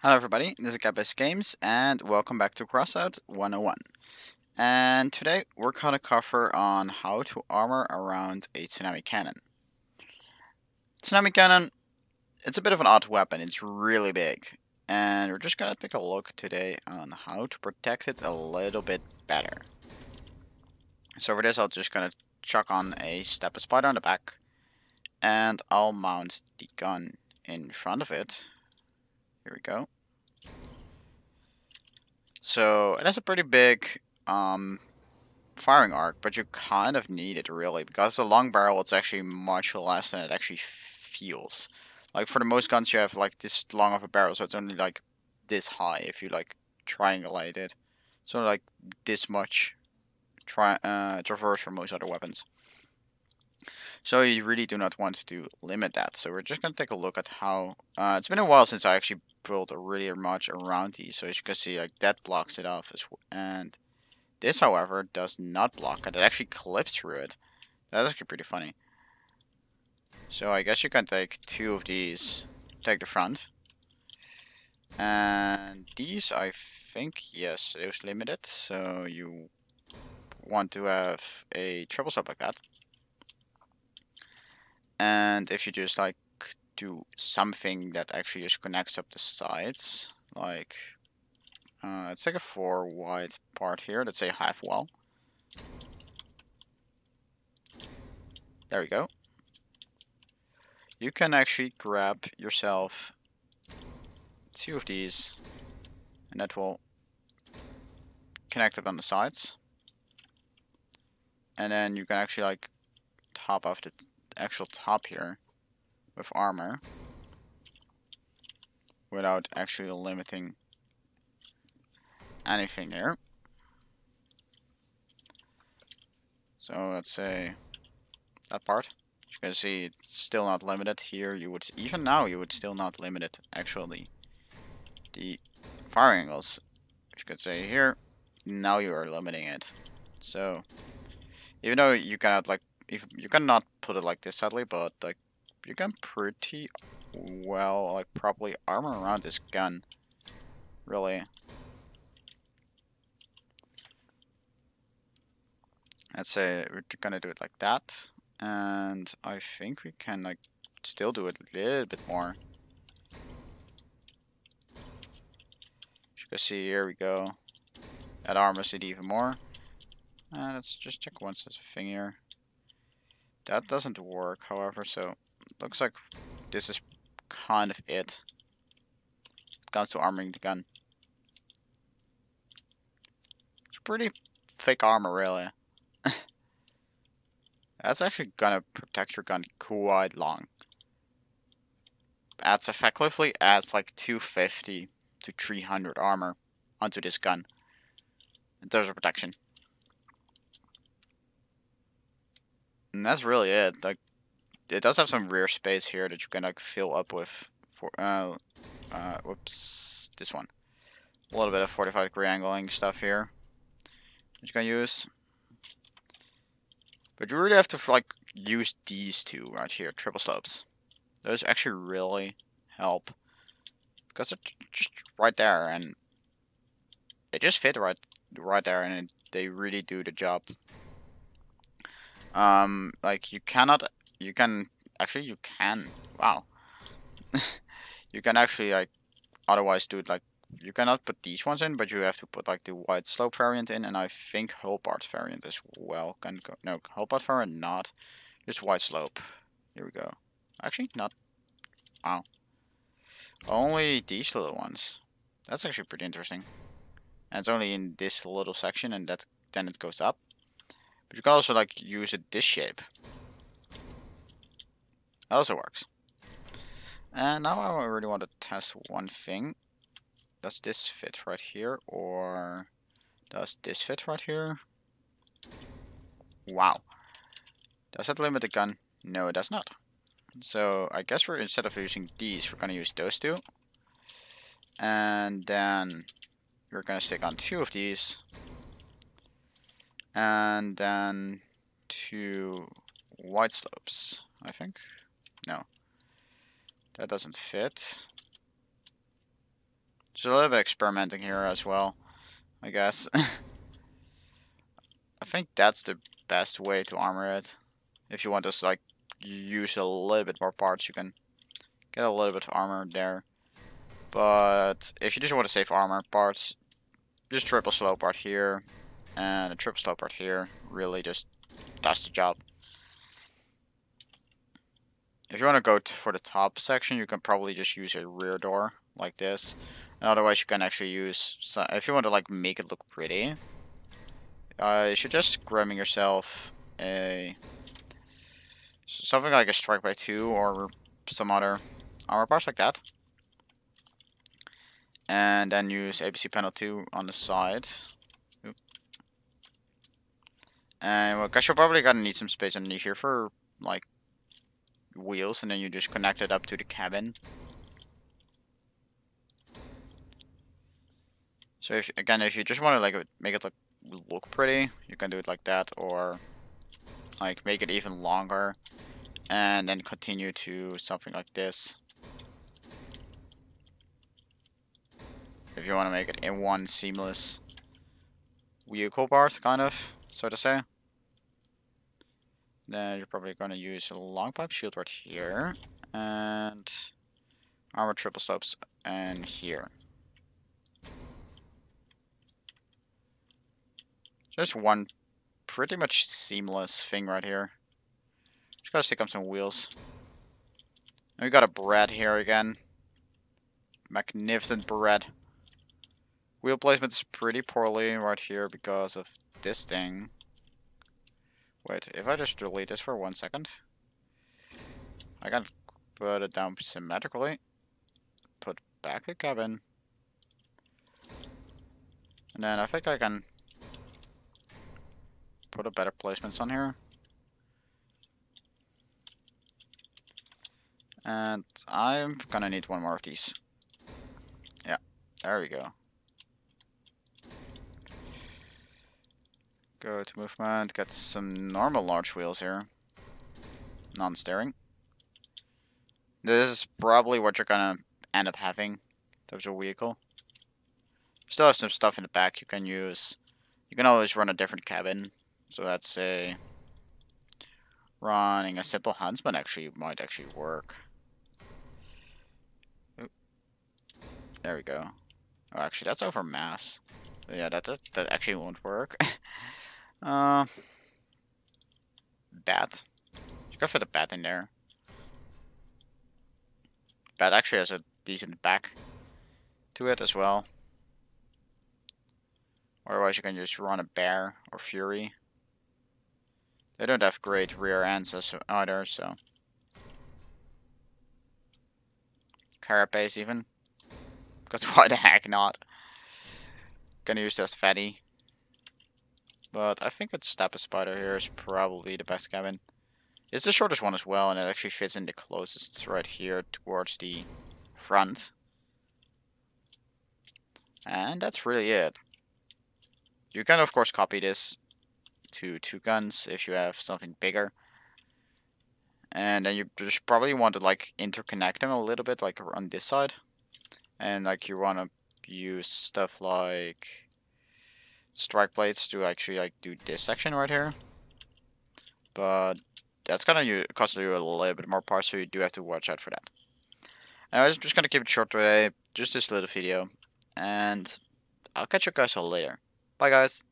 Hello everybody, this is Gabby's Games and welcome back to Crossout 101. And today we're gonna cover on how to armor around a tsunami cannon. Tsunami cannon, it's a bit of an odd weapon, it's really big. And we're just gonna take a look today on how to protect it a little bit better. So for this I'm just gonna chuck on a step of spider on the back and I'll mount the gun in front of it. Here we go. So it has a pretty big firing arc, but you kind of need it really because the long barrel it's actually much less than it actually feels. Like for the most guns you have like this long of a barrel, so it's only like this high if you like triangulate it. So like this much traverse for most other weapons. So you really do not want to limit that. So we're just gonna take a look at how. It's been a while since I actually built really much around these. So as you can see, like that blocks it off, and this, however, does not block it. It actually clips through it. That's actually pretty funny. So I guess you can take two of these, take the front, and these I think yes, it was limited. So you want to have a triple stop like that. And if you just like do something that actually just connects up the sides, like it's like a 4 wide part here, let's say half wall. There we go. You can actually grab yourself two of these, and that will connect up on the sides. And then you can actually like top off the actual top here with armor without actually limiting anything here. So let's say that part. As you can see, it's still not limited here. You would even now you would still not limit it actually the fire angles. As you could say here, now you are limiting it. So even though you cannot like if you cannot put it like this sadly, but like you can pretty well like probably armor around this gun. Really. Let's say we're gonna do it like that. And I think we can like still do it a little bit more. As you can see, here we go. That armors it even more. And let's just check one such thing here. That doesn't work, however, so looks like this is kind of it. It comes to armoring the gun. It's pretty thick armor, really. That's actually gonna protect your gun quite long. Adds effectively adds like 250 to 300 armor onto this gun in terms of protection. And that's really it. Like, it does have some rear space here that you can like fill up with. For whoops, this one. A little bit of 45-degree angling stuff here that you can use. But you really have to like use these two right here, triple slopes. Those actually really help because they're just right there and they just fit right there and they really do the job. Like you can actually you can wow. You can actually like otherwise do it like you cannot put these ones in, but you have to put like the wide slope variant in, and I think whole parts variant as well can go. No, whole part variant not, just wide slope. Here we go. Actually, not. Wow. Only these little ones. That's actually pretty interesting. And it's only in this little section, and that then it goes up. But you can also like use it this shape. That also works. And now I really want to test one thing. Does this fit right here, or does this fit right here? Wow. Does that limit the gun? No, it does not. So I guess we're instead of using these, we're gonna use those two. And then we're gonna stick on two of these. And then two wide slopes, I think. No. That doesn't fit. Just a little bit experimenting here as well, I guess. I think that's the best way to armor it. If you want to like use a little bit more parts, you can get a little bit of armor there. But if you just want to save armor parts, just triple slow part here and a triple slow part here really just does the job. If you want to go for the top section, you can probably just use a rear door like this. And otherwise, you can actually use, if you want to like make it look pretty, you should just grabbing yourself something like a strike by 2 or some other armor parts like that. And then use ABC panel 2 on the side. Oop. And well, guess you're probably gonna need some space underneath here for like wheels, and then you just connect it up to the cabin. So if you just want to like make it look pretty, you can do it like that, or like make it even longer, and then continue to something like this. If you want to make it in one seamless vehicle part, kind of, so to say. Then you're probably going to use a long pipe shield right here, and armor triple slopes and here. Just one pretty much seamless thing right here. Just gotta stick up some wheels. And we got a bread here again. Magnificent bread. Wheel placement is pretty poorly right here because of this thing. Wait, if I just delete this for 1 second, I can put it down symmetrically. Put back the cabin. And then I think I can put a better placements on here. And I'm gonna need one more of these. Yeah, there we go. Go to movement, get some normal large wheels here. Non-steering. This is probably what you're gonna end up having in terms of vehicle. Still have some stuff in the back you can use. You can always run a different cabin. So that's running a simple huntsman might actually work. Oop. There we go. Oh, actually, that's over mass. So yeah, that actually won't work. Bat. You can fit a bat in there. Bat actually has a decent back to it as well. Otherwise, you can just run a bear or fury. They don't have great rear ends either, so. Carapace even. Because why the heck not? Gonna use that fatty. But I think that Steppa Spider here is probably the best cabin. It's the shortest one as well, and it actually fits in the closest right here towards the front. And that's really it. You can of course copy this to 2 guns if you have something bigger. And then you just probably want to like interconnect them a little bit, like on this side. And like you want to use stuff like strike plates to actually like do this section right here. But that's gonna cost you a little bit more parts, so you do have to watch out for that. Anyways, I'm just gonna keep it short today, just this little video. And I'll catch you guys all later. Bye guys!